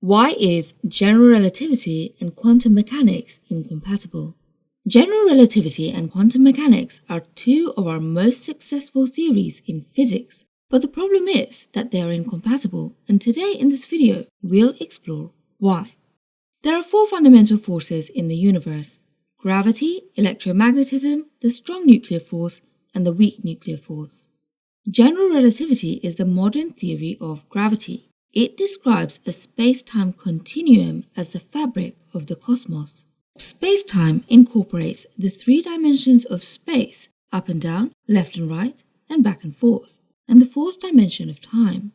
Why is general relativity and quantum mechanics incompatible? General relativity and quantum mechanics are two of our most successful theories in physics, but the problem is that they are incompatible, and today in this video we'll explore why. There are four fundamental forces in the universe: gravity, electromagnetism, the strong nuclear force, and the weak nuclear force. General relativity is the modern theory of gravity. It describes a space-time continuum as the fabric of the cosmos. Space-time incorporates the three dimensions of space, up and down, left and right, and back and forth, and the fourth dimension of time.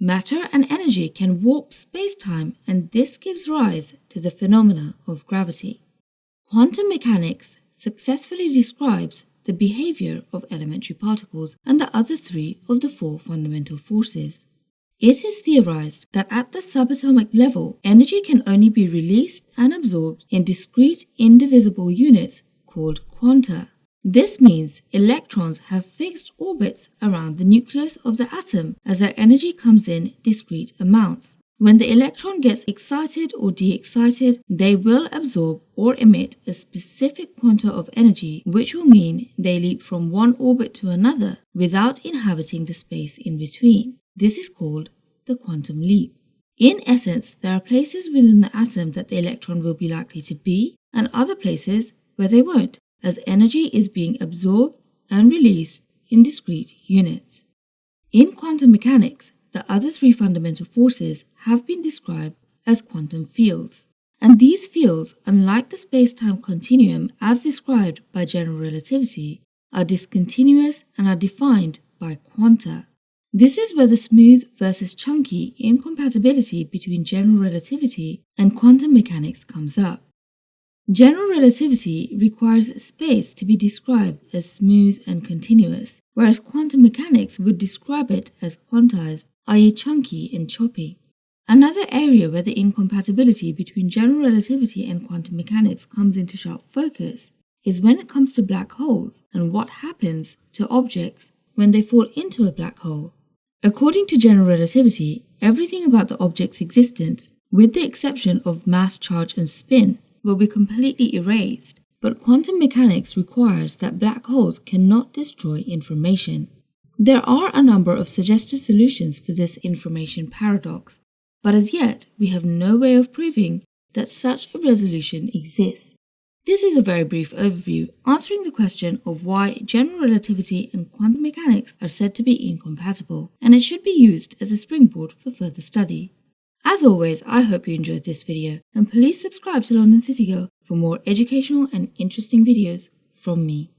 Matter and energy can warp space-time, and this gives rise to the phenomena of gravity. Quantum mechanics successfully describes the behavior of elementary particles and the other three of the four fundamental forces. It is theorized that at the subatomic level, energy can only be released and absorbed in discrete, indivisible units called quanta. This means electrons have fixed orbits around the nucleus of the atom as their energy comes in discrete amounts. When the electron gets excited or de-excited, they will absorb or emit a specific quanta of energy, which will mean they leap from one orbit to another without inhabiting the space in between. This is called the quantum leap. In essence, there are places within the atom that the electron will be likely to be, and other places where they won't, as energy is being absorbed and released in discrete units. In quantum mechanics, the other three fundamental forces have been described as quantum fields. And these fields, unlike the space-time continuum as described by general relativity, are discontinuous and are defined by quanta. This is where the smooth versus chunky incompatibility between general relativity and quantum mechanics comes up. General relativity requires space to be described as smooth and continuous, whereas quantum mechanics would describe it as quantized, i.e. chunky and choppy. Another area where the incompatibility between general relativity and quantum mechanics comes into sharp focus is when it comes to black holes and what happens to objects when they fall into a black hole. According to general relativity, everything about the object's existence, with the exception of mass, charge, and spin, will be completely erased, but quantum mechanics requires that black holes cannot destroy information. There are a number of suggested solutions for this information paradox, but as yet we have no way of proving that such a resolution exists. This is a very brief overview answering the question of why general relativity and quantum mechanics are said to be incompatible, and it should be used as a springboard for further study. As always, I hope you enjoyed this video, and please subscribe to London City Girl for more educational and interesting videos from me.